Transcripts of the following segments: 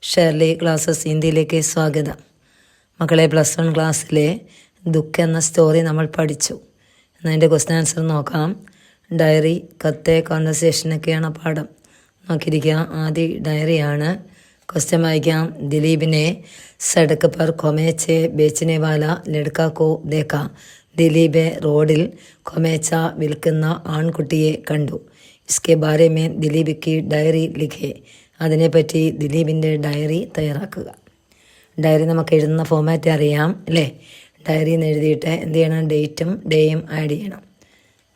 Shirley classes ഹിന്ദിയിലേക്ക് സ്വാഗതം. മക്കളെ, +1 ക്ലാസ്സിലെ ദുഃഖ എന്ന സ്റ്റോറി നമ്മൾ പഠിച്ചു. എന്നതിൻ്റെ ക്വസ്റ്റ്യൻ ആൻസർ നോക്കാം. ഡയറി, കത്ത്, കോൺവെർസേഷനൊക്കെയാണ് പാഠം. നോക്കിയിരിക്കുക. ആദ്യ ഡയറിയാണ്. ക്വസ്റ്റ്യൻ വായിക്കാം. ദിലീപിനെ സഡക്ക് പർ കൊമേച്ചെ ബേച്ചനെ വാല ലഡ്ക കോ ദേഖ. ദിലീപ് റോഡിൽ കൊമേച്ച വിൽക്കുന്ന ആൺകുട്ടിയെ കണ്ടു. ഇസ്കെ ബാരെ മേ ദിലീപ് കി ഡയറി ലിഖേ. അതിനെപ്പറ്റി ദിലീപിൻ്റെ ഡയറി തയ്യാറാക്കുക. ഡയറി നമുക്ക് എഴുതുന്ന ഫോമാറ്റ് അറിയാം അല്ലേ? ഡയറിയിൽ നിന്ന് എഴുതിയിട്ട് എന്ത് ചെയ്യണം? ഡേറ്റും ഡേയും ആഡ് ചെയ്യണം.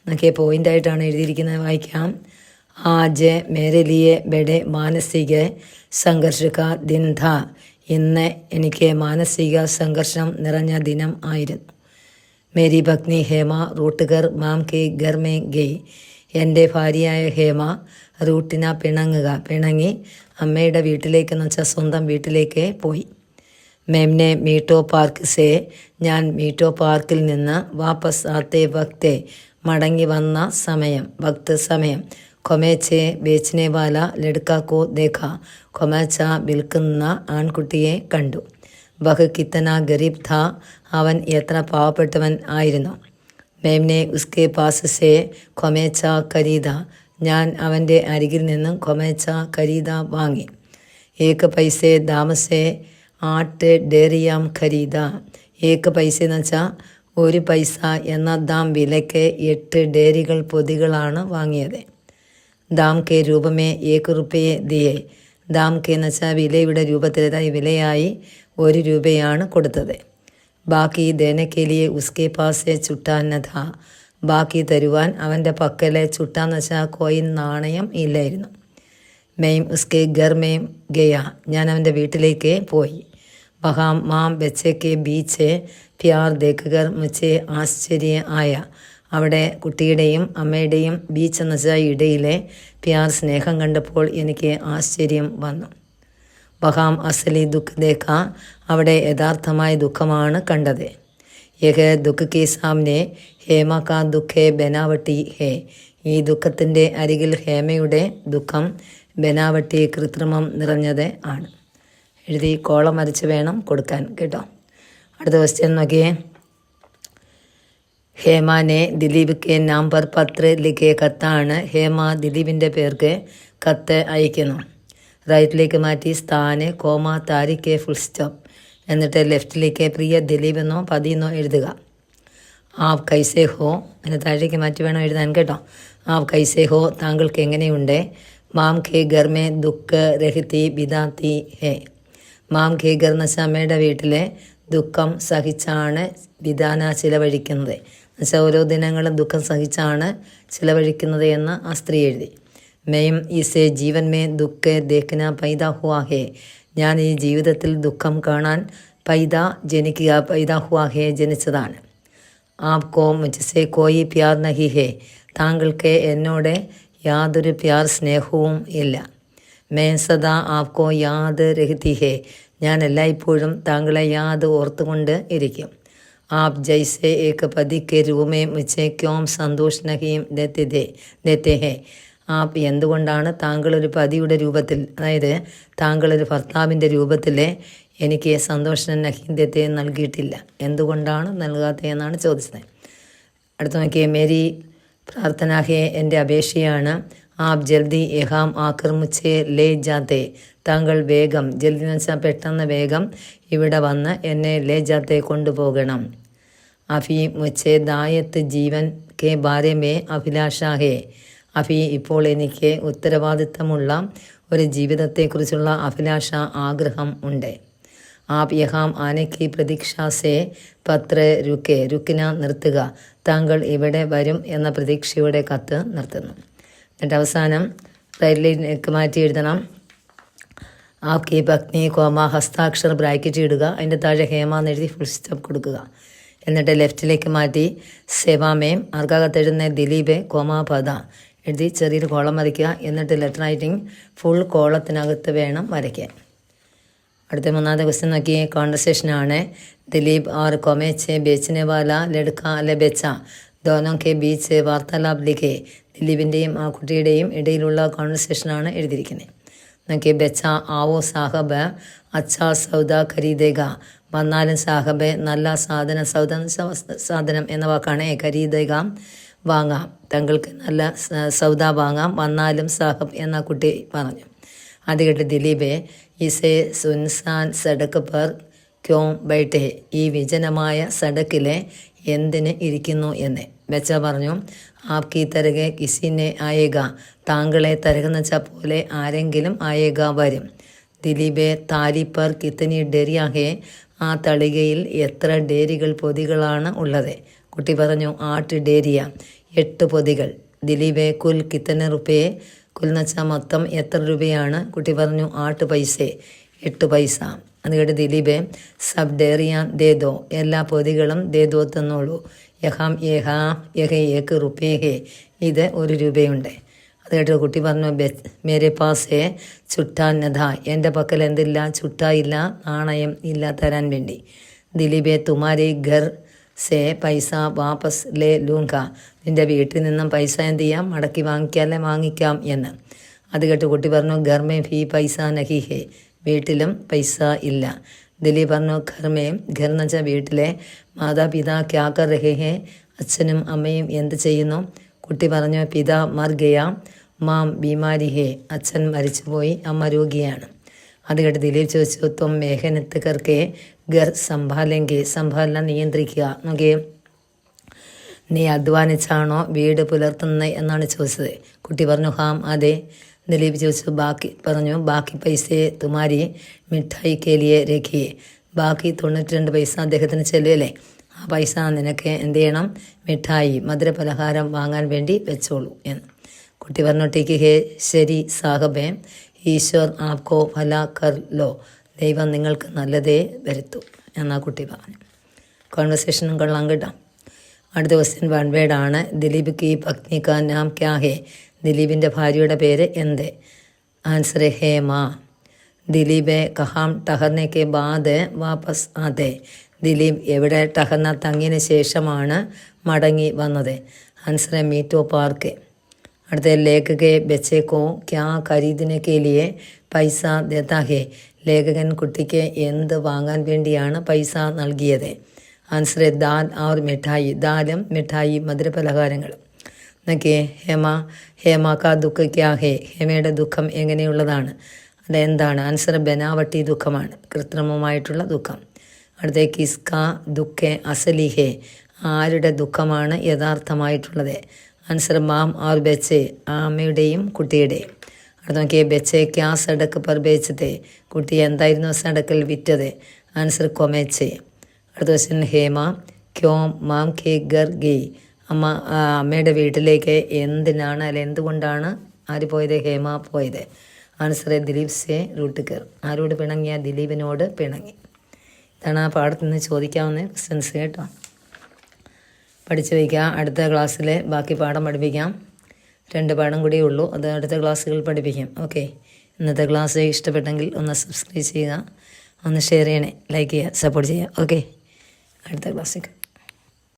നോക്കിയ പോയിൻ്റായിട്ടാണ് എഴുതിയിരിക്കുന്നത്. വായിക്കാം. ആജ് മേരെ ലിയെ ബഡെ മാനസിക സംഘർഷ കാ ദിൻ ഥാ. ഇന്ന് എനിക്ക് മാനസിക സംഘർഷം നിറഞ്ഞ ദിനം ആയിരുന്നു. മേരി പത്നി ഹേമ റൂട്ടുകർ മാം കെ ഘർ മേ ഗയി. എൻ്റെ ഭാര്യയായ ഹേമ റൂട്ടിന പിണങ്ങി അമ്മയുടെ വീട്ടിലേക്കെന്ന് വെച്ചാൽ സ്വന്തം വീട്ടിലേക്ക് പോയി. മേംനെ മീട്ടോ പാർക്ക് സേ. ഞാൻ മീട്ടോ പാർക്കിൽ നിന്ന് വാപ്പസ് ആത്തെ വക്തെ മടങ്ങി വന്ന സമയം കൊമേച്ചെ ബേച്ചനെ വാല ലഡ്ക കോ ദേഖ. കൊമേച്ച വിൽക്കുന്ന ആൺകുട്ടിയെ കണ്ടു. വഹ് കിത്തന ഗരീബ് ഥാ. അവൻ എത്ര പാവപ്പെട്ടവൻ ആയിരുന്നു. മേംനെ ഉസ്കെ പാസ് സേ കൊമേച്ച ഖരീദ. ഞാൻ അവൻ്റെ അരികിൽ നിന്നും കൊമേച്ച ഖരീദ വാങ്ങി. ഏക്ക് പൈസെ ദാമസെ 8 ഡേറിയാം ഖരീദ. ഏക്ക് പൈസ എന്ന് വെച്ചാൽ 1 പൈസ എന്ന ദാം വിലയ്ക്ക് 8 ഡേറികൾ പൊതികളാണ് വാങ്ങിയത്. ദാം കെ രൂപമേ 1 റുപ്പയെ ദിയെ. ദാം കെ എന്ന് വെച്ചാൽ വിലയുടെ രൂപത്തിലേതായി വിലയായി 1 രൂപയാണ് കൊടുത്തത്. ബാക്കി ദേനക്കേലിയെ ഉസ്കെ പാസെ ചുട്ടാന്ന ഥാ. ബാക്കി തരുവാൻ അവൻ്റെ പക്കലെ ചുട്ടാന്ന് വെച്ചാൽ കോയിൻ നാണയം ഇല്ലായിരുന്നു. മെയിം ഉസ്കെ ഘർ മേം ഗയ. ഞാൻ അവൻ്റെ വീട്ടിലേക്ക് പോയി. വഹാം മാം ബച്ചയ്ക്ക് ബീച്ച് പ്യാർ ദേഖർ മുച്ചെ ആശ്ചര്യ ആയ. അവിടെ കുട്ടിയുടെയും അമ്മയുടെയും ബീച്ച് എന്ന് വെച്ചാൽ ഇടയിലെ പ്യാർ സ്നേഹം കണ്ടപ്പോൾ എനിക്ക് ആശ്ചര്യം വന്നു. വഹാം അസലി ദുഃഖ ദേഖ. അവിടെ യഥാർത്ഥമായ ദുഃഖമാണ് കണ്ടത്. യഹ് ദുഃഖ കെ സാമനെ ഹേമ കാ ദുഃഖേ ബനാവട്ടി ഹേ. ഈ ദുഃഖത്തിൻ്റെ അരികിൽ ഹേമയുടെ ദുഃഖം ബനാവട്ടി കൃത്രിമം നിറഞ്ഞത് ആണ്. എഴുതി കോളം വരച്ച് വേണം കൊടുക്കാൻ കേട്ടോ. അടുത്ത ക്വസ്റ്റ്യൻ നോക്കിയേ. ഹേമാനെ ദിലീപ് കെ നാം പർ പത്ര ലിഖേ. കത്താണ്. ഹേമ ദിലീപിൻ്റെ പേർക്ക് കത്ത് അയക്കുന്നു. റൈറ്റിലേക്ക് മാറ്റി സ്ഥാന് കോമ താരിക്ക് ഫുൾ സ്റ്റോപ്പ്. എന്നിട്ട് ലെഫ്റ്റിലേക്ക് പ്രിയ ദിലീപ് എന്നോ പതിയെന്നോ എഴുതുക. ആപ് കൈസേ ഹോ. അതിന് താഴേക്ക് മാറ്റി വേണം എഴുതാൻ കേട്ടോ. ആപ് കൈസേ ഹോ. താങ്കൾക്ക് എങ്ങനെയുണ്ട്. മാം ഖേ ഘർ മേ ദുഃഖ രഹിതി ബിദാത്തി ഹേ. മാം ഖേ ഘർ എന്ന് വെച്ചാൽ അമ്മയുടെ വീട്ടിലെ ദുഃഖം സഹിച്ചാണ് ബിദാന ചിലവഴിക്കുന്നത്. എന്നുവെച്ചാൽ ഓരോ ദിനങ്ങളും ദുഃഖം സഹിച്ചാണ് ചിലവഴിക്കുന്നത് എന്ന് ആ സ്ത്രീ എഴുതി. മെയിം ഇസേ ജീവൻ മേ ദുഃഖ ദേഖന പൈദ ഹുവാ ഹേ. ഞാൻ ഈ ജീവിതത്തിൽ ദുഃഖം കാണാൻ പൈദ ഹുവാ ഹേ ജനിച്ചതാണ്. ആപ്കോ മുझसे കോയി പ്യാർ നഹി ഹേ. താങ്കൾക്ക് എന്നോട് യാതൊരു പ്യാർ സ്നേഹവും ഇല്ല. മേ സദാ ആപ്കോ യാദ് രഹിതി ഹേ. ഞാൻ എല്ലായ്പ്പോഴും താങ്കളെ യാദ് ഓർത്തുകൊണ്ട് ഇരിക്കും. ആപ് ജൈസെ ഏക് പതി കെ രൂപമേ മുझे ക്യോം സന്തോഷ് നഹീം ദേത്തെ ഹേ. ആപ് എന്തുകൊണ്ടാണ് താങ്കളൊരു പതിയുടെ രൂപത്തിൽ, അതായത് താങ്കളൊരു ഭർത്താവിൻ്റെ രൂപത്തിൽ എനിക്ക് സന്തോഷം നഹീന്ദത്തെ നൽകിയിട്ടില്ല. എന്തുകൊണ്ടാണ് നൽകാത്തതെന്നാണ് ചോദിച്ചത്. അടുത്ത നോക്കിയേ. മേരി പ്രാർത്ഥന ഹേ. എൻ്റെ അപേക്ഷയാണ്. ആപ് ജൽദി യഹാം ആക്കർ മുझे ലേ ജാത്തെ. താങ്കൾ വേഗം, ജൽദി എന്ന് വെച്ചാൽ പെട്ടെന്ന് വേഗം ഇവിടെ വന്ന് എന്നെ ലേ ജാത്തെ കൊണ്ടുപോകണം. അഫി മുझे ദായത്ത് ജീവൻ കെ ബാരെ മേ അഭിലാഷ ഹേ. അഫി ഇപ്പോൾ എനിക്ക് ഉത്തരവാദിത്തമുള്ള ഒരു ജീവിതത്തെക്കുറിച്ചുള്ള അഭിലാഷ ആഗ്രഹം ഉണ്ട്. ആപ് യഹാം ആനയ്ക്ക് പ്രതീക്ഷാസേ പത്ര രുക്കിന നിർത്തുക. താങ്കൾ ഇവിടെ വരും എന്ന പ്രതീക്ഷയുടെ കത്ത് നിർത്തുന്നു. എന്നിട്ട് അവസാനം റൈറ്റിലേക്ക് മാറ്റി എഴുതണം. ആപ്കി പത്നി കോമ ഹസ്താക്ഷർ ബ്രാക്കറ്റ് ഇടുക. അതിൻ്റെ താഴെ ഹേമ എന്നെഴുതി ഫുൾ സ്റ്റോപ്പ് കൊടുക്കുക. എന്നിട്ട് ലെഫ്റ്റിലേക്ക് മാറ്റി സേവാമേം ആർക്കകത്ത് എഴുതുന്ന ദിലീപ് കോമ പദ എഴുതി ചെറിയൊരു കോളം വരയ്ക്കുക. എന്നിട്ട് ലെറ്റർ റൈറ്റിംഗ് ഫുൾ കോളത്തിനകത്ത് വേണം വരയ്ക്കാൻ. അടുത്ത 3ാമത്തെ ക്വസ്റ്റ്യൻ നോക്കിയേ. കോൺവെർസേഷനാണ്. ദിലീപ് और കൊമേച്ചെ ബേച്ചനെ വാല ലഡ്ക അല്ലെ ബെച്ച ദോനോ കെ ബീച്ച് വാർത്താലാപ് ലിഖേ. ദിലീപിൻ്റെയും ആ കുട്ടിയുടെയും ഇടയിലുള്ള കോൺവെർസേഷനാണ് എഴുതിയിരിക്കുന്നത്. നോക്കിയേ ബച്ച ആവോ സാഹബ് അച്ഛാ സൗദ ഖരീദേഗ. വന്നാലും സാഹബെ നല്ല സാധനം എന്ന വാക്കാണ് ഖരീദേഗ വാങ്ങാം, തങ്ങൾക്ക് നല്ല സൗദ വാങ്ങാം, വന്നാലും സാഹബ് എന്ന കുട്ടി പറഞ്ഞു. അത് കേട്ട് ദിലീപെ ഇസേ സുൻസാൻ സടക്ക് പർ ക്യോ ബൈഠേ, ഈ വിജനമായ സടക്കിലെ എന്തിന് ഇരിക്കുന്നു എന്ന്. ബച്ച പറഞ്ഞു ആപ്കി തരകെ കിസിനെ ആയേഗ, താങ്കളെ തരകെന്ന് വെച്ചാൽ പോലെ ആരെങ്കിലും ആയേഗ വരും. ദിലീപെ താലി പർ കിത്തനി ഡെരിയാഹേ, ആ തളികയിൽ എത്ര ഡേരികൾ പൊതികളാണ് ഉള്ളത്. കുട്ടി പറഞ്ഞു 8 ഡേരിയ, 8 പൊതികൾ. ദിലീപെ കുൽ കിത്തന റുപ്പയെ, കുൽ എന്ന് വെച്ചാൽ മൊത്തം എത്ര രൂപയാണ്. കുട്ടി പറഞ്ഞു 8 പൈസേ, 8 പൈസ. അത് കേട്ട് ദിലീപെ സബ് ഡേറിയാൻ ദേദോ, എല്ലാ പൊതികളും ദേദോ തന്നോളൂ. യഹാം യഹ 1 റുപ്പയേ, ഇത് 1 രൂപയുണ്ട്. അത് കേട്ട് കുട്ടി പറഞ്ഞു മേരെ പാസേ ചുട്ടാൻ നഥ, എൻ്റെ പക്കൽ എന്തില്ല, ചുട്ടായില്ല, നാണയം ഇല്ല തരാൻ വേണ്ടി. ദിലീപെ തുമാരെ ഘർ സേ പൈസ വാപ്പസ് ലേ ലൂങ്ക, നിൻ്റെ വീട്ടിൽ നിന്നും പൈസ എന്ത് ചെയ്യാം, മടക്കി വാങ്ങിക്കാം എന്ന്. അത് കേട്ട് കുട്ടി പറഞ്ഞു ഘർമേ ഭീ പൈസ നഹി ഹേ, വീട്ടിലും പൈസ ഇല്ല. ദിലീപ് പറഞ്ഞു ഘർമേ, ഘർ എന്ന് വെച്ചാൽ വീട്ടിലെ, മാതാപിതാ ക്യാ കർ രഹേ ഹേ, അച്ഛനും അമ്മയും എന്ത് ചെയ്യുന്നു. കുട്ടി പറഞ്ഞു പിതാ മർ ഗയാ, മാം ബീമാരി ഹേ, അച്ഛൻ മരിച്ചുപോയി, അമ്മ രോഗിയാണ്. അത് കേട്ട് ദിലീപ് ചോദിച്ചു ത്വം മേഹനത്ത് കർക്കെ ഘർ സംഭാലെങ്കിൽ, സംഭാലന നിയന്ത്രിക്കുക. നോക്കിയേ, നീ അധ്വാനിച്ചാണോ വീട് പുലർത്തുന്നത് എന്നാണ് ചോദിച്ചത്. കുട്ടി പറഞ്ഞു ഹാം അതെ. ദിലീപ് ചോദിച്ചു ബാക്കി പൈസയെ തുമാരി മിഠായി കേലിയെ രഖിയെ, ബാക്കി 92 പൈസ അദ്ദേഹത്തിന് ചെല്ലുകയല്ലേ, ആ പൈസ നിനക്ക് എന്ത് ചെയ്യണം, മിഠായി മധുരപലഹാരം വാങ്ങാൻ വേണ്ടി വെച്ചോളൂ എന്ന്. കുട്ടി പറഞ്ഞു ടീക്ക് ഹേ ശരി സാഹബേ, ഈശ്വർ ആപ്കോ ഭല കർ ലോ, ദൈവം നിങ്ങൾക്ക് നല്ലതേ വരുത്തൂ എന്നാ കുട്ടി പറഞ്ഞു. കോൺവെർസേഷനും കൊള്ളാം കേട്ടോ. അടുത്ത ക്വസ്റ്റ്യൻ 1 വേർഡാണ്. ദിലീപ് കി പത്നി കാ നാം ക്യാ ഹേ, ദിലീപിൻ്റെ ഭാര്യയുടെ പേര് എന്ത്. ആൻസർ ഹേമ. ദിലീപ് കഹാം ടഹർനെ കെ ബാദ് വാപ്പസ് ആതെ, ദിലീപ് എവിടെ ടഹർന തങ്ങിയതിന് ശേഷമാണ് മടങ്ങി വന്നത്. ആൻസർ മീറ്റോ പാർക്ക്. അടുത്ത ലേഖകെ ബച്ചേക്കോ ക്യാ ഖരീദിനെ കെ ലിയെ പൈസ ദേത്താ ഹേ, ലേഖകൻ കുട്ടിക്ക് എന്ത് വാങ്ങാൻ വേണ്ടിയാണ് പൈസ നൽകിയത്. ആൻസർ ദാൽ और മിഠായി, ദാലും മിഠായി മധുരപലഹാരങ്ങളും. നോക്കിയേ ഹേമ കാ ദുഃഖ ക്യാ ഹേ, ഹേമയുടെ ദുഃഖം എങ്ങനെയുള്ളതാണ്, അതെന്താണ്. ആൻസർ ബനാവട്ടി ദുഃഖമാണ്, കൃത്രിമമായിട്ടുള്ള ദുഃഖം. അടുത്ത കിസ്കാ ദുഃഖ അസലി ഹേ, ആരുടെ ദുഃഖമാണ് യഥാർത്ഥമായിട്ടുള്ളത്. ആൻസർ മാം और ബച്ചെ, അമ്മയുടെയും കുട്ടിയുടെയും. അടുത്ത നോക്കിയേ ബച്ചെ ക്യാ സടക്ക് പർ ബേച്ചത്തെ, കുട്ടി എന്തായിരുന്നു സടക്കിൽ വിറ്റത്. ആൻസർ കൊമേച്ചെ. അടുത്ത ക്വസ്റ്റ്യൻ ഹേമ ക്യോ മാം കെ ഗർ ഗയി, അമ്മയുടെ വീട്ടിലേക്ക് എന്തിനാണ് എന്തുകൊണ്ടാണ് ആര് പോയത്, ഹേമ പോയത്. ആൻസർ ദിലീപ് സെ റൂട്ട് കർ, ആരോട് പിണങ്ങിയ, ദിലീപിനോട് പിണങ്ങി. ഇതാണ് ആ പാഠത്തിൽ നിന്ന് ചോദിക്കാവുന്ന ക്വസ്റ്റ്യൻസ് കേട്ടോ. പഠിച്ചു വയ്ക്കുക. അടുത്ത ക്ലാസ്സിൽ ബാക്കി പാഠം പഠിപ്പിക്കാം. 2 പാഠം കൂടിയേ ഉള്ളൂ, അത് അടുത്ത ക്ലാസ്സുകൾ പഠിപ്പിക്കാം. ഓക്കെ, ഇന്നത്തെ ക്ലാസ് ഇഷ്ടപ്പെട്ടെങ്കിൽ ഒന്ന് സബ്സ്ക്രൈബ് ചെയ്യുക, ഒന്ന് ഷെയർ ചെയ്യണേ, ലൈക്ക് ചെയ്യുക, സപ്പോർട്ട് ചെയ്യുക. ഓക്കെ, അടുത്ത ക്ലാസ്സിൽ